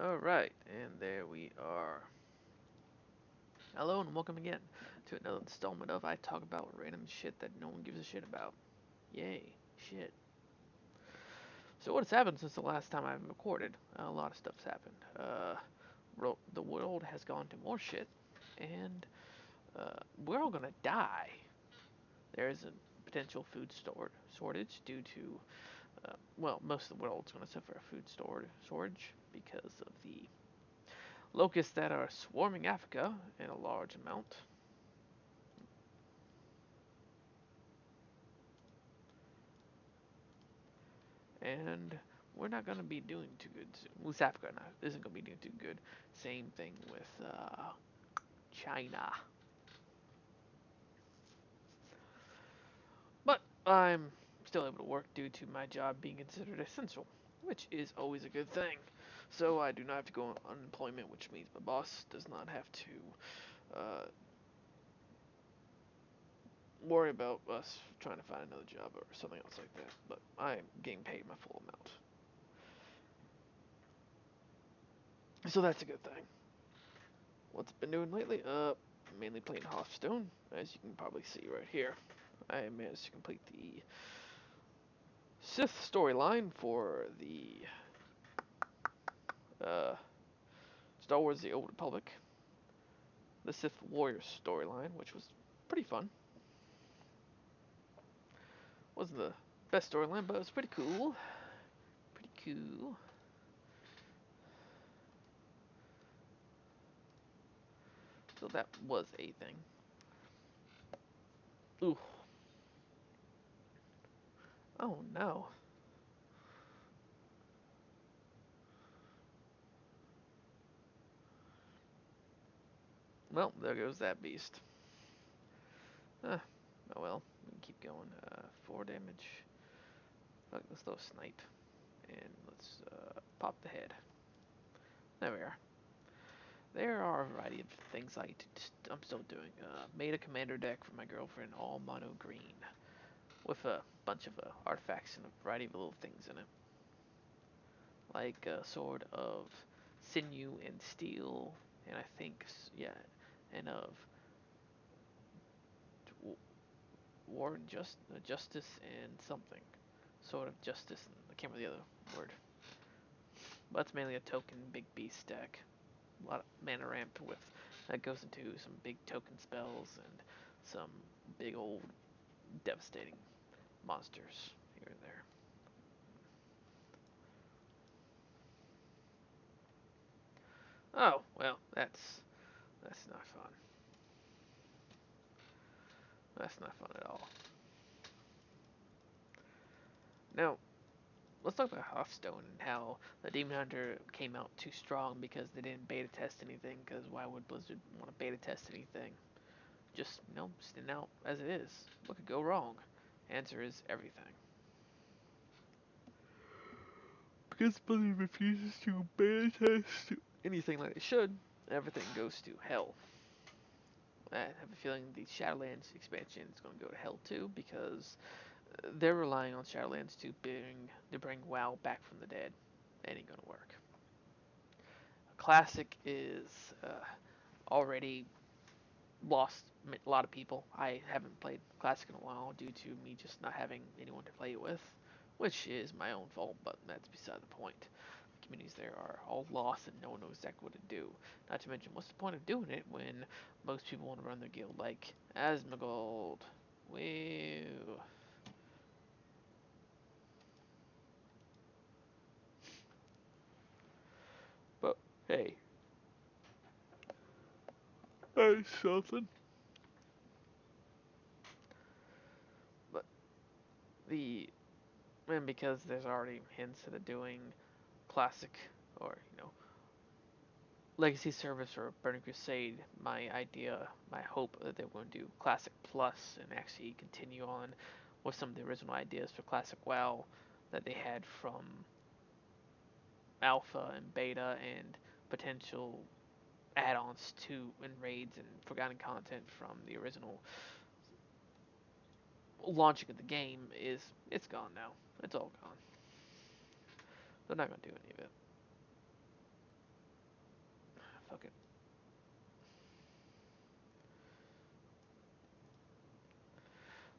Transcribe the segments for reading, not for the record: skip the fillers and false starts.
Alright, and there we are. Hello and welcome again to another installment of I Talk About Random Shit That No One Gives a Shit About. Yay, shit. So what has happened since the last time I've recorded? A lot of stuff's happened. The world has gone to more shit, and we're all gonna die. There is a potential food shortage due to, most of the world's gonna suffer a food shortage because of the locusts that are swarming Africa in a large amount. And we're not going to be doing too good soon. At least Africa isn't going to be doing too good. Same thing with China. But I'm still able to work due to my job being considered essential, which is always a good thing. So I do not have to go on unemployment, which means my boss does not have to worry about us trying to find another job or something else like that. But I'm getting paid my full amount. So that's a good thing. What's been doing lately? Mainly playing Hearthstone, as you can probably see right here. I managed to complete the Sith storyline for the uh, Star Wars: The Old Republic, the Sith Warrior storyline, which was pretty fun. Wasn't the best storyline, but it was pretty cool. Pretty cool. So that was a thing. Ooh. Oh no. Well, there goes that beast. Oh well, we can keep going. 4 damage. Fuck, let's throw a snipe. And let's pop the head. There we are. There are a variety of things I'm still doing. Made a commander deck for my girlfriend, all mono green, with a bunch of artifacts and a variety of little things in it, like a sword of sinew and steel, and I think yeah, and of war and justice and something, sword of justice. And I can't remember the other word, but it's mainly a token big beast deck. A lot of mana ramp with that goes into some big token spells and some big old devastating monsters here and there. Oh well, that's not fun. That's not fun at all. Now let's talk about Hearthstone and how the Demon Hunter came out too strong because they didn't beta test anything. Because why would Blizzard want to beta test anything? Just stand out as it is. What could go wrong? Answer is everything. Because Blizzard refuses to beta test anything like it should, everything goes to hell. I have a feeling the Shadowlands expansion is going to go to hell too because they're relying on Shadowlands to bring WoW back from the dead. It ain't gonna work. Classic is already lost a lot of people. I haven't played Classic in a while due to me just not having anyone to play it with, which is my own fault, but that's beside the point. The communities there are all lost and no one knows exactly what to do. Not to mention, what's the point of doing it when most people want to run their guild like Asmongold? Woo. But hey, that's something. But the and because there's already hints that are doing classic or legacy service or Burning Crusade, my hope that they're going to do classic plus and actually continue on with some of the original ideas for classic WoW that they had from alpha and beta and potential add-ons to and raids and forgotten content from the original launching of the game is it's gone now. It's all gone. They're not gonna do any of it.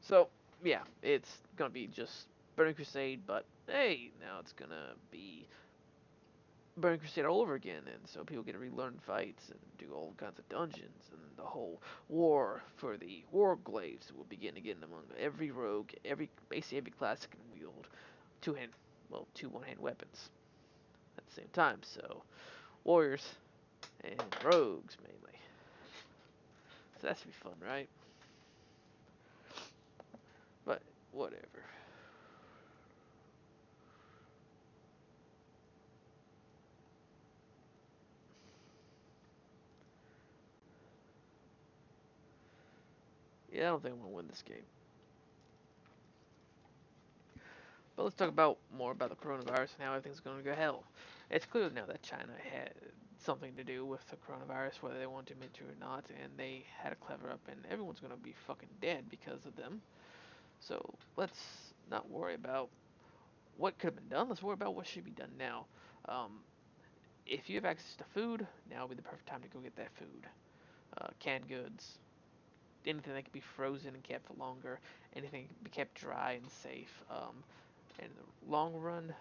So yeah, it's gonna be just Burning Crusade, but hey, now it's gonna be Burning Crusade all over again, and so people get to relearn fights and do all kinds of dungeons, and the whole war for the Warglaives will begin again among every rogue, basically every class that can wield two one-hand weapons at the same time. So warriors and rogues mainly. So that should be fun, right? But whatever. Yeah, I don't think I'm gonna win this game. But let's talk about more about the coronavirus and how everything's going to go hell. It's clear now that China had something to do with the coronavirus, whether they want to admit to it or not, and they had a clever up, and everyone's going to be fucking dead because of them. So let's not worry about what could have been done. Let's worry about what should be done now. Um, if you have access to food, now would be the perfect time to go get that food. Canned goods, anything that can be frozen and kept for longer, anything that can be kept dry and safe. In the long run,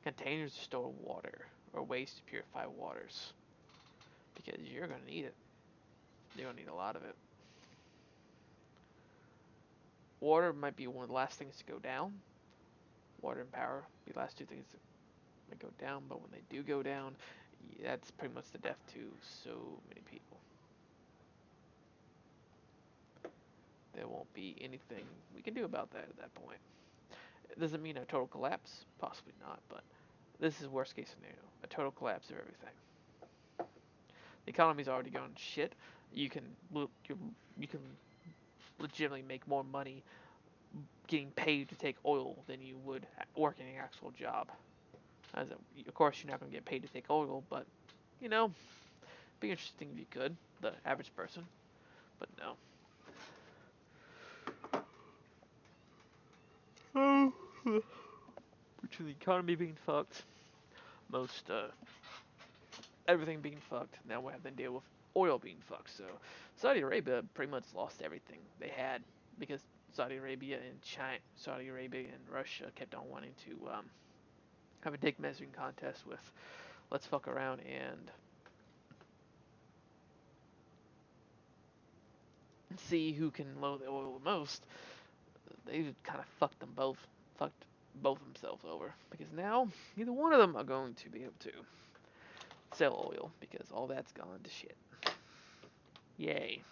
containers to store water or ways to purify waters because you're going to need it. You're going to need a lot of it. Water might be one of the last things to go down. Water and power be the last two things that go down, but when they do go down, that's pretty much the death to so many people. There won't be anything we can do about that at that point. It doesn't mean a total collapse, possibly not, but this is worst case scenario, a total collapse of everything. The economy's already gone to shit. You can you can legitimately make more money getting paid to take oil than you would working an actual job. Of course, you're not going to get paid to take oil, but you know, be interesting if you could, the average person. But no. Oh, the economy being fucked, most everything being fucked. Now we have to deal with oil being fucked. So Saudi Arabia pretty much lost everything they had because Saudi Arabia and Russia kept on wanting to have a dick measuring contest with let's fuck around and see who can load the oil the most. They kind of fucked both themselves over because now neither one of them are going to be able to sell oil because all that's gone to shit. Yay.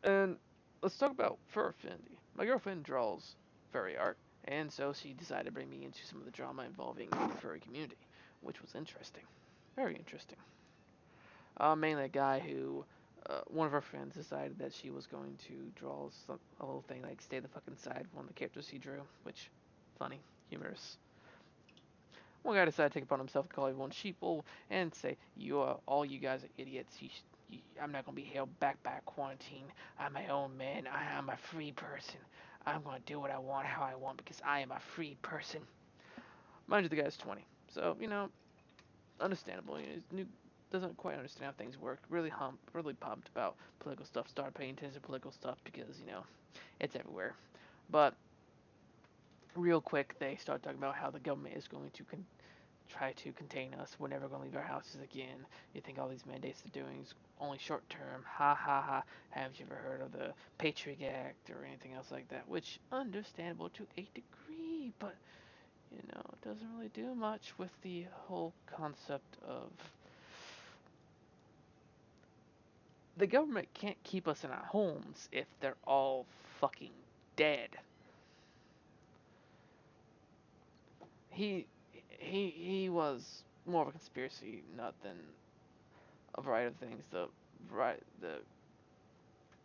And let's talk about fur affinity. My girlfriend draws furry art, and so she decided to bring me into some of the drama involving the furry community, which was interesting. Very interesting. Mainly a guy who, one of our friends decided that she was going to draw a little thing like stay the fuck inside one of the characters he drew, which, funny, humorous. One guy decided to take it upon himself to call everyone sheeple and say, all you guys are idiots. I'm not going to be held back by quarantine. I'm my own man. I'm a free person. I'm going to do what I want, how I want, because I am a free person. Mind you, the guy's 20. So, understandable. He's new, doesn't quite understand how things work. Really pumped about political stuff. Started paying attention to political stuff because, it's everywhere. But real quick, they start talking about how the government is going to try to contain us. We're never going to leave our houses again. You think all these mandates they're doing is only short term. Ha ha ha. Haven't you ever heard of the Patriot Act or anything else like that? Which, understandable to a degree, but, it doesn't really do much with the whole concept of the government can't keep us in our homes if they're all fucking dead. He he was more of a conspiracy nut than a variety of things. The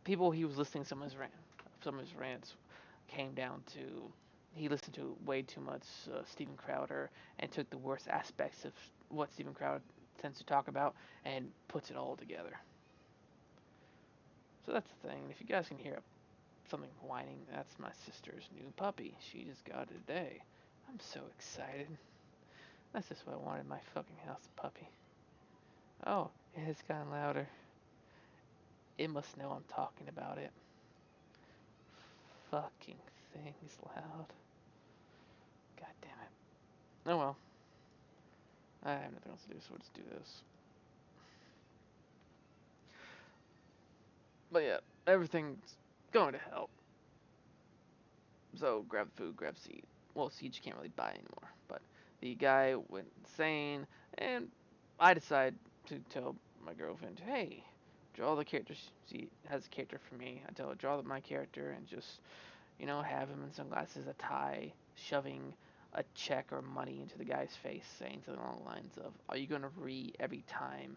people he was listening to some of his rants came down to he listened to way too much Steven Crowder and took the worst aspects of what Steven Crowder tends to talk about and puts it all together. So that's the thing. If you guys can hear something whining, that's my sister's new puppy. She just got it today. I'm so excited. That's just what I wanted in my fucking house, puppy. Oh, it has gotten louder. It must know I'm talking about it. fucking thing is loud. God damn it. Oh well. I have nothing else to do, so let's do this. But yeah, everything's going to hell. So grab food, grab seed. Well, seed you can't really buy anymore. But the guy went insane, and I decided to tell my girlfriend, hey, draw the character. She has a character for me. I tell her, draw my character, and just, have him in sunglasses, a tie, shoving a check or money into the guy's face, saying something along the lines of, are you going to every time,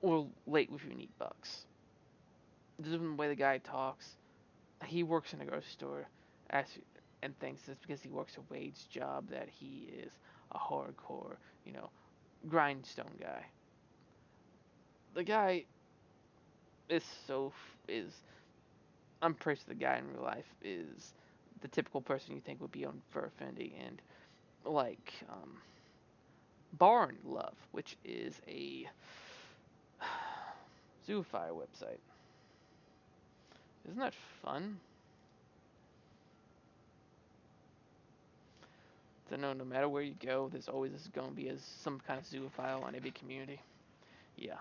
or late if you need bucks? This is the way the guy talks. He works in a grocery store as, and thinks it's because he works a wage job that he is a hardcore, grindstone guy. The guy is I'm pretty sure the guy in real life is the typical person you think would be on fur offending and like Barn Love, which is a zoophile website. Isn't that fun? To know no matter where you go, there's always going to be some kind of zoophile on every community. Yeah.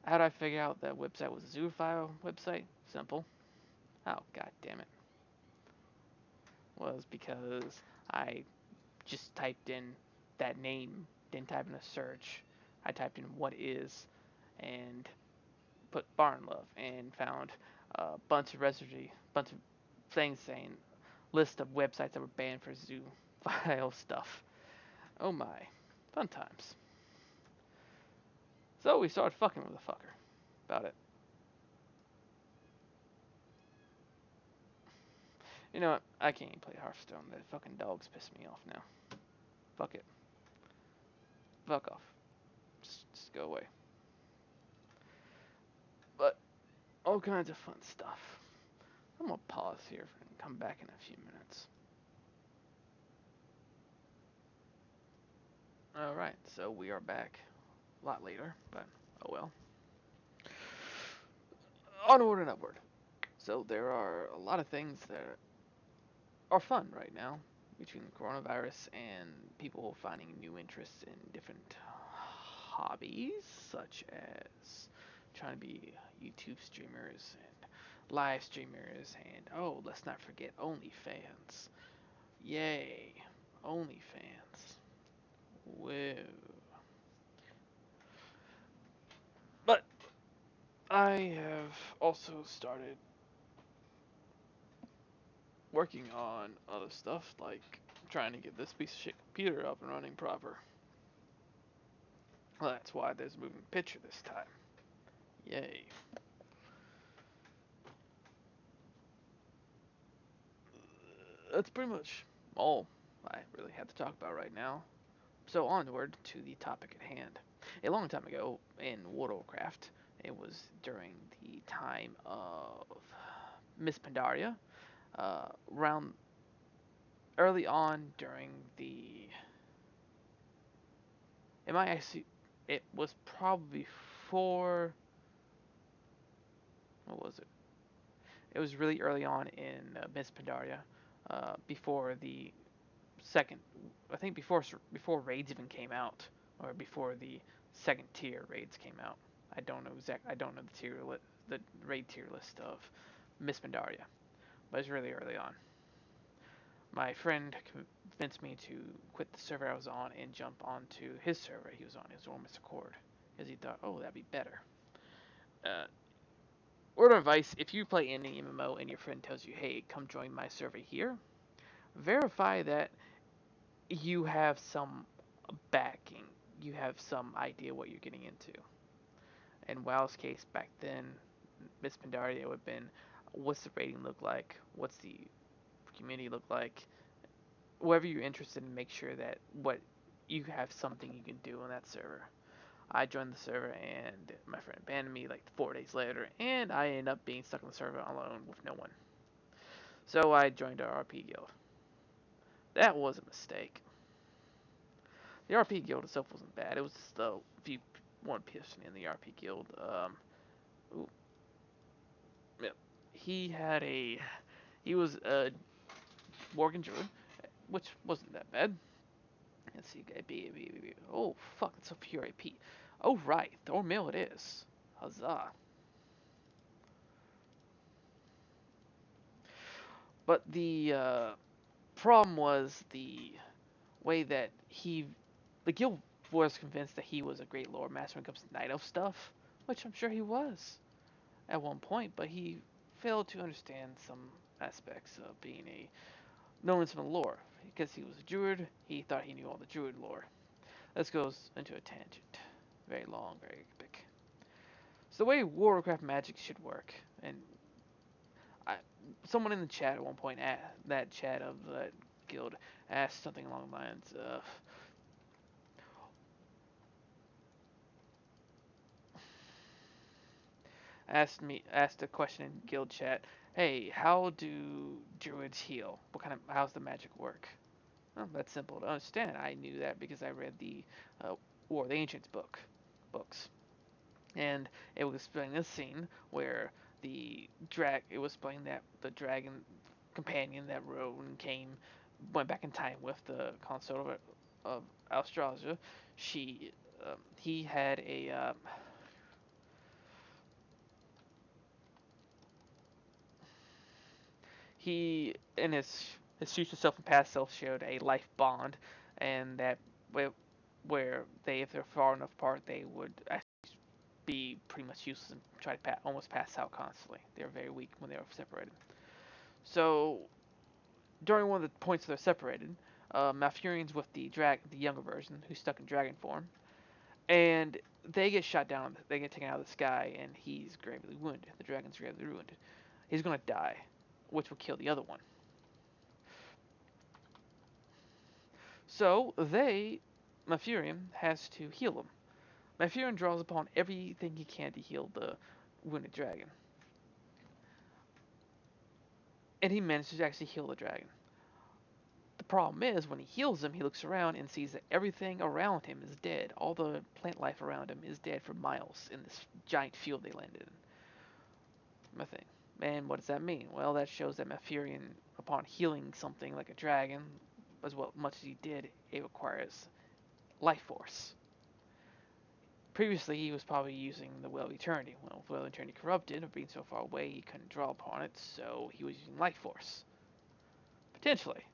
How did I figure out that website was a zoophile website? Simple. Oh, god damn it. Was because I just typed in that name, didn't type in a search. I typed in what is and put Barn Love and found a bunch of things saying list of websites that were banned for zoophile stuff. Oh my. Fun times. So we started fucking with the fucker about it. You know what? I can't even play Hearthstone. That fucking dogs piss me off now. Fuck it. Fuck off. Just go away. But all kinds of fun stuff. I'm gonna pause here and come back in a few minutes. Alright, so we are back a lot later, but oh well. Onward and upward. So there are a lot of things that are fun right now between coronavirus and people finding new interests in different hobbies, such as trying to be YouTube streamers and live streamers, and oh, let's not forget OnlyFans. Yay, OnlyFans. Whoa. But I have also started working on other stuff, like trying to get this piece of shit computer up and running proper. Well, that's why there's a moving picture this time. Yay. That's pretty much all I really have to talk about right now. So onward to the topic at hand. A long time ago in World of Warcraft, it was during the time of Miss Pandaria, around early on during the. It might actually. It was probably before. What was it? It was really early on in Miss Pandaria, before the second. I think before raids even came out, or before the second tier raids came out. I don't know the raid tier list of Miss Pandaria, but it's really early on. My friend convinced me to quit the server I was on and jump onto his server he was on, his Ormus Accord, because he thought, oh, that'd be better. Uh, Word of advice: if you play any MMO and your friend tells you, hey, come join my server here, verify that you have some backing, you have some idea what you're getting into. In WoW's case back then, Miss Pandaria would have been, what's the rating look like? What's the community look like? Whatever you're interested in, make sure that what you have something you can do on that server. I joined the server and my friend abandoned me like 4 days later, and I ended up being stuck on the server alone with no one. So I joined our RP guild. That was a mistake. The RP guild itself wasn't bad. It was just the few one person in the RP guild. Ooh, yeah, he was a Morgan druid, which wasn't that bad. Let's see, oh fuck, it's a pure AP. Oh right, Thornmill it is. Huzzah! But the problem was the way that the guild was convinced that he was a great lore master when it comes to night elf stuff, which I'm sure he was at one point, but he failed to understand some aspects of being a known some lore. Because he was a druid, he thought he knew all the druid lore. This goes into a tangent. Very long, very epic. So the way Warcraft magic should work, and I, someone in the chat at one point, that chat of that guild, asked something along the lines of, asked a question in guild chat, hey, how do druids heal? How's the magic work? Well, that's simple to understand. I knew that because I read the War of the Ancients books. And it was explaining this scene where it was explaining that the dragon companion that Rowan went back in time with the consort of Austrasia. He had he and his future self and past self shared a life bond, and that where they, if they're far enough apart, they would actually be pretty much useless and try to almost pass out constantly. They were very weak when they were separated. So during one of the points they're separated, Malfurion's with the younger version, who's stuck in dragon form, and they get shot down. They get taken out of the sky, and he's gravely wounded. The dragon's gravely wounded. He's gonna die, which will kill the other one. So Malfurion has to heal him. Malfurion draws upon everything he can to heal the wounded dragon, and he manages to actually heal the dragon. The problem is, when he heals him, he looks around and sees that everything around him is dead. All the plant life around him is dead for miles in this giant field they landed in. Nothing. And what does that mean? Well, that shows that Malfurion, upon healing something like a dragon, as well much as he did, it requires life force. Previously, he was probably using the Well of Eternity. Well, with Well of Eternity corrupted, or being so far away, he couldn't draw upon it, so he was using life force. Potentially.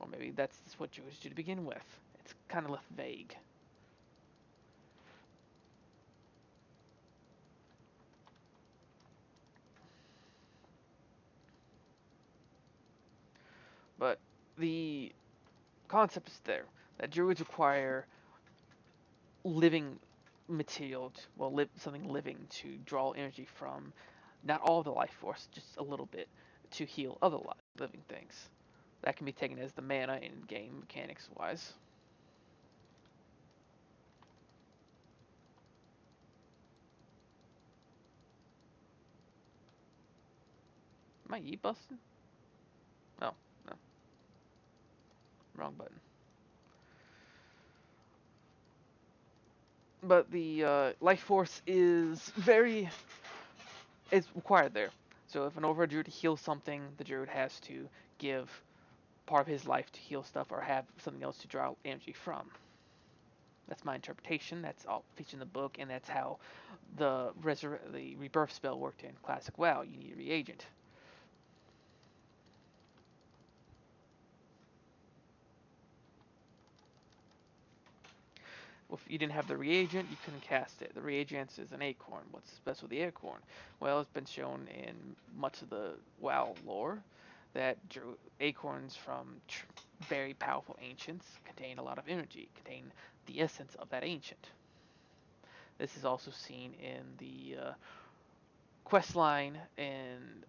Or maybe that's what Druids do to begin with. It's kind of left vague. But the concept is there that Druids require living material, something living to draw energy from, not all the life force, just a little bit, to heal other living things. That can be taken as the mana in game mechanics wise. Am I yeet busting? Oh, no. Wrong button. But the life force is required there. So if an over druid heals something, the druid has to give part of his life to heal stuff or have something else to draw energy from. That's my interpretation. That's all featured in the book, and that's how the rebirth spell worked in Classic WoW. You need a reagent. Well, if you didn't have the reagent, you couldn't cast it. The reagent is an acorn. What's special with the acorn? Well, it's been shown in much of the WoW lore that acorns from very powerful ancients contain a lot of energy, contain the essence of that ancient. This is also seen in the quest line in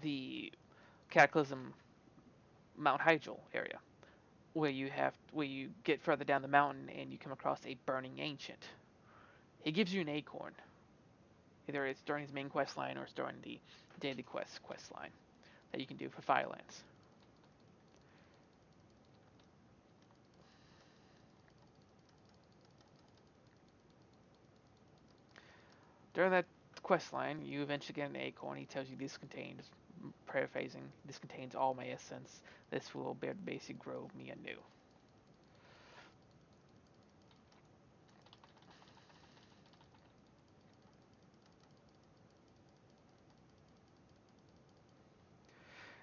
the Cataclysm Mount Hyjal area, where you get further down the mountain and you come across a burning ancient. He gives you an acorn. Either it's during his main quest line or it's during the daily quest line that you can do for Firelands. During that quest line, you eventually get an acorn. He tells you this contains, paraphrasing, this contains all my essence. This will basically grow me anew.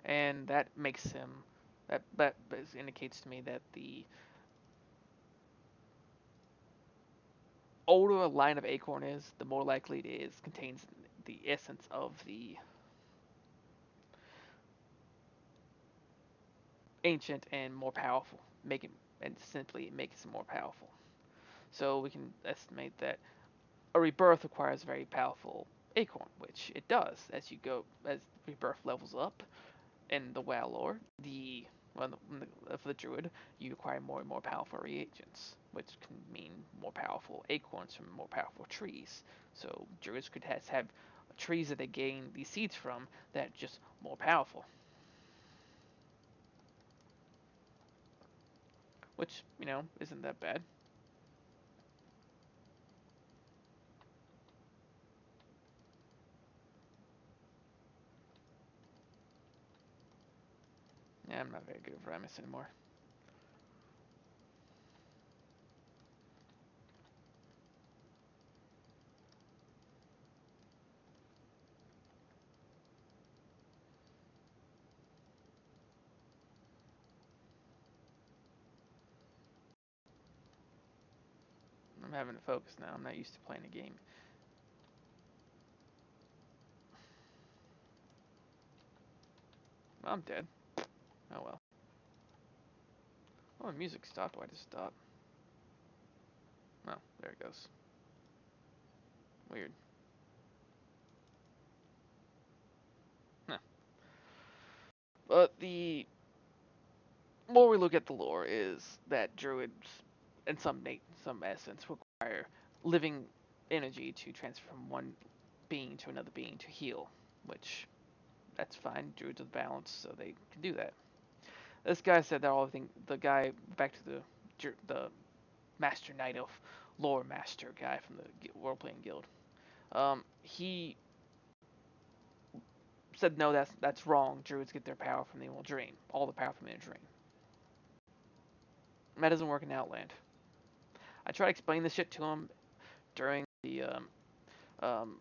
And that makes him, that indicates to me that the older a line of acorn is, the more likely it is contains the essence of the ancient and more powerful, making and simply it makes it more powerful. So we can estimate that a rebirth requires a very powerful acorn, which it does as you go as rebirth levels up in the WoW lore. For the druid, you acquire more and more powerful reagents, which can mean more powerful acorns from more powerful trees. So druids could have trees that they gain these seeds from that are just more powerful, which isn't that bad. Yeah, I'm not very good at Ramus anymore. I'm having to focus now. I'm not used to playing a game. Well, I'm dead. Oh well. Oh, the music stopped. Why did it stop? Oh, there it goes. Weird. Huh. But the more we look at the lore is that druids, in some essence, require living energy to transfer from one being to another being to heal, which that's fine. Druids are balanced, so they can do that. This guy said that all thing. The guy back to the Master Knight Elf lore master guy from the role playing guild. He said no, that's wrong. Druids get their power from the Emerald Dream, all the power from the Emerald Dream. That doesn't work in Outland. I tried to explain this shit to him during the um,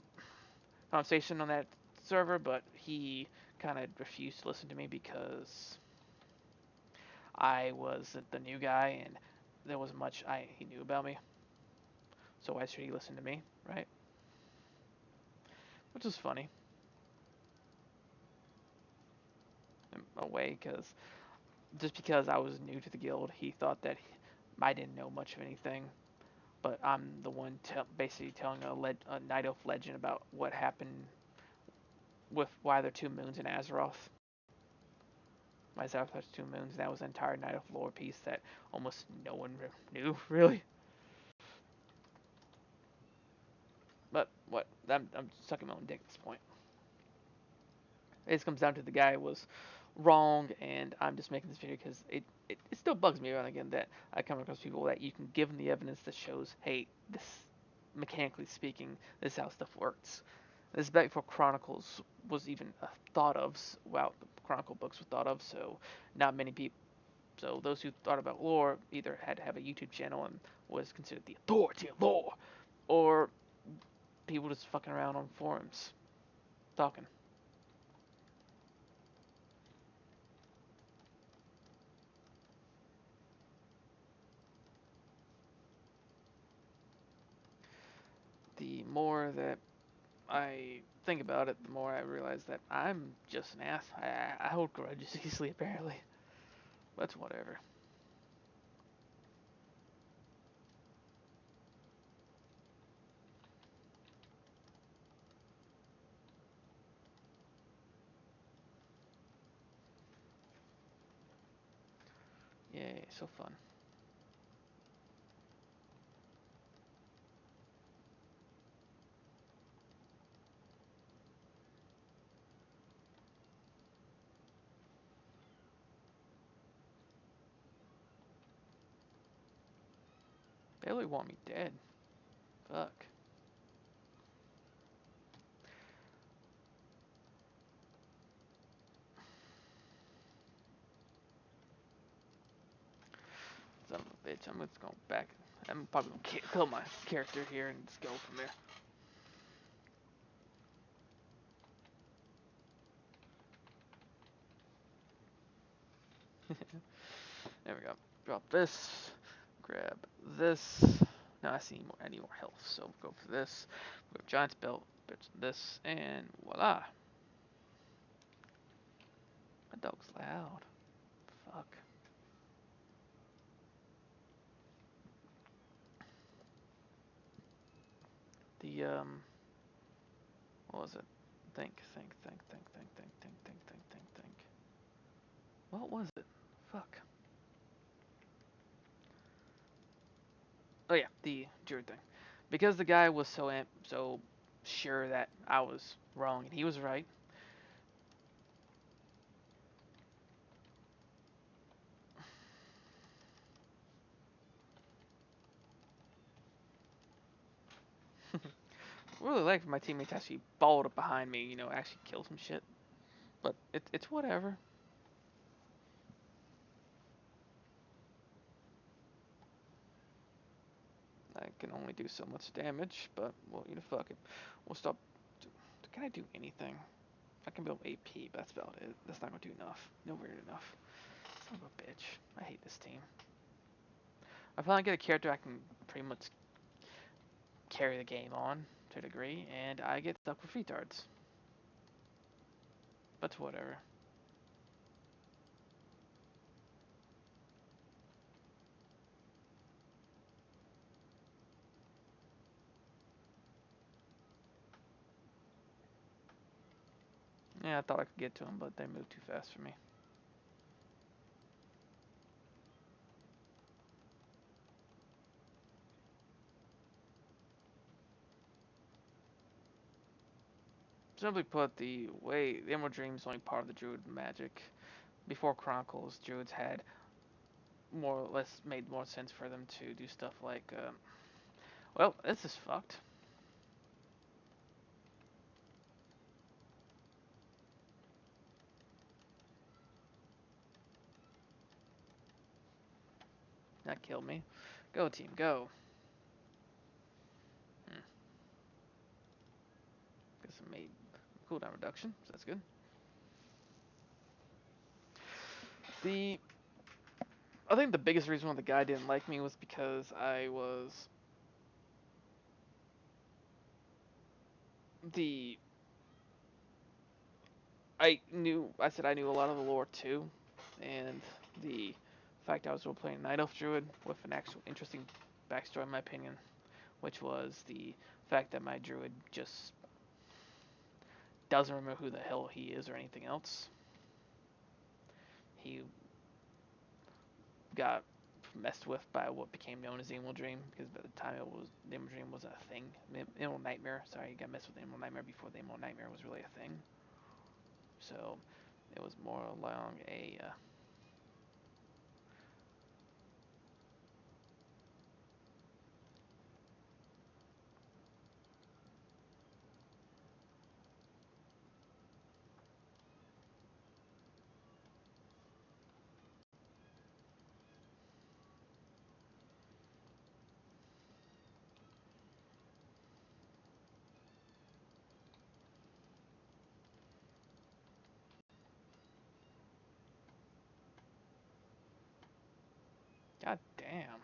conversation on that server, but he kind of refused to listen to me because I was the new guy and there wasn't much he knew about me. So why should he listen to me, right? Which is funny in a way, because just because I was new to the guild, he thought that I didn't know much of anything. But I'm the one basically telling a Night Elf legend about what happened with why there are two moons in Azeroth. Why Azeroth has two moons. That was an entire Night Elf lore piece that almost no one knew, really. But what? I'm sucking my own dick at this point. It just comes down to the guy was wrong, and I'm just making this video because it still bugs me around again that I come across people that you can give them the evidence that shows, hey, this mechanically speaking, this is how stuff works. This is back before Chronicles was even thought of. Well, the Chronicle books were thought of, so not many people. So those who thought about lore either had to have a YouTube channel and was considered the authority of lore, or people just fucking around on forums talking. The more that I think about it, the more I realize that I'm just an ass. I hold grudges easily, apparently. That's whatever. Yay, so fun. They really want me dead. Fuck. bitch. I'm just going back. I'm probably gonna kill my character here and just go from there. There we go. Drop this. Grab this. Now I need more health, so we'll go for this. We have Giant's Belt, bits of this, and voila. My dog's loud. Fuck. The what was it? Think. What was it? Fuck. Oh yeah, the Druid thing. Because the guy was so sure that I was wrong and he was right. I really like for my teammates actually balled up behind me, actually kill some shit. But it's whatever. I can only do so much damage, but well, fuck it. We'll stop. Can I do anything? I can build AP, but that's about it. That's not gonna do enough. Nowhere enough. Son of a bitch. I hate this team. I finally get a character I can pretty much carry the game on to a degree, and I get stuck with retards. But whatever. Yeah, I thought I could get to them, but they moved too fast for me. Simply put, the Emerald Dream is only part of the Druid magic. Before Chronicles, Druids had more or less made more sense for them to do stuff like, well, this is fucked. That killed me. Go team, go. Hmm. Get some made cooldown reduction, so that's good. The I think the biggest reason why the guy didn't like me was because the I said I knew a lot of the lore too, and the fact I was role playing Night Elf Druid with an actual interesting backstory in my opinion, which was the fact that my druid just doesn't remember who the hell he is or anything else. He got messed with by what became known as the Emerald Dream, because by the time the Emerald Dream was a thing. Emerald Nightmare, sorry, he got messed with the Emerald Nightmare before the Emerald Nightmare was really a thing. So it was more along a god damn.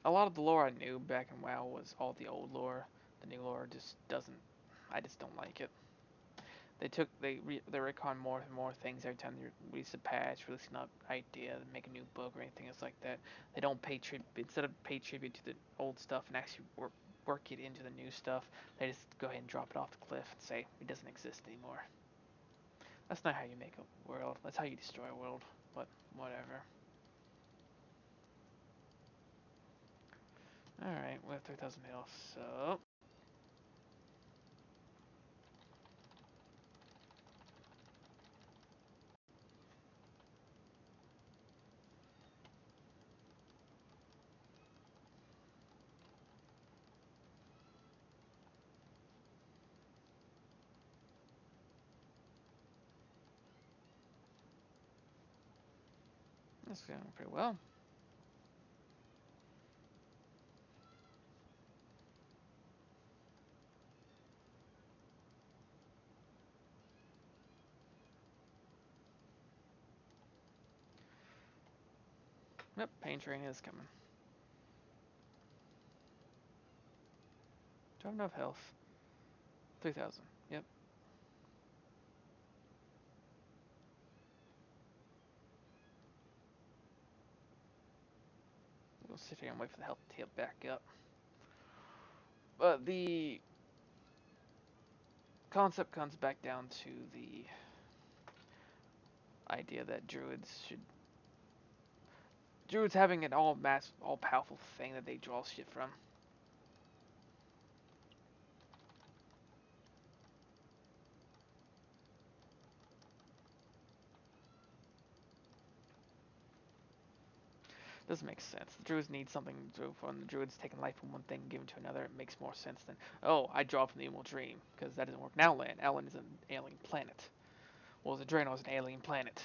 A lot of the lore I knew back in WoW was all the old lore. The new lore just doesn't. I just don't like it. They retcon more and more things every time they release a patch, release an idea, make a new book or anything else like that. They don't pay tribute instead of pay tribute to the old stuff and actually work it into the new stuff. They just go ahead and drop it off the cliff and say it doesn't exist anymore. That's not how you make a world. That's how you destroy a world. But whatever. All right, we have 3,000 health, so That's going pretty well. Yep, pain train is coming. Do I have enough health? 3,000. Yep. We'll sit here and wait for the health to heal back up. But the concept comes back down to the idea that druids having an all powerful thing that they draw shit from. Doesn't make sense. The druids need something to do from the druids taking life from one thing and giving to another. It makes more sense than, oh, I draw from the Emerald Dream, because that doesn't work in Outland. Outland is an alien planet. Well, the Draenor is an alien planet.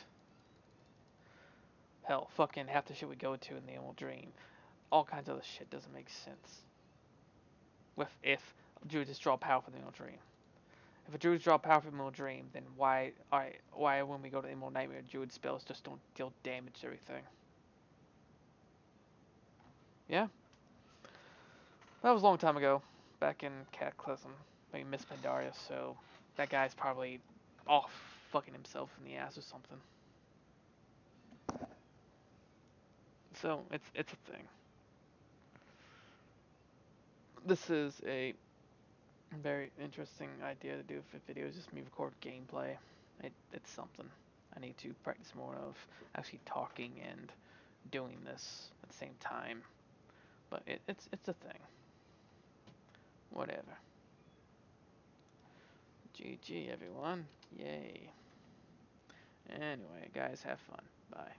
Hell, fucking half the shit we go to in the Emerald Dream. All kinds of other shit doesn't make sense. If druids just draw power from the Emerald Dream. If a druids draw power from the Emerald Dream, then why when we go to the Emerald Nightmare, druid spells just don't deal damage to everything? Yeah, that was a long time ago, back in Cataclysm. I mean, Miss Pandaria, so that guy's probably off fucking himself in the ass or something. So it's a thing. This is a very interesting idea to do for videos. Just me record gameplay. It's something I need to practice more of, actually talking and doing this at the same time. But it's a thing. Whatever. GG everyone. Yay. Anyway, guys, have fun. Bye.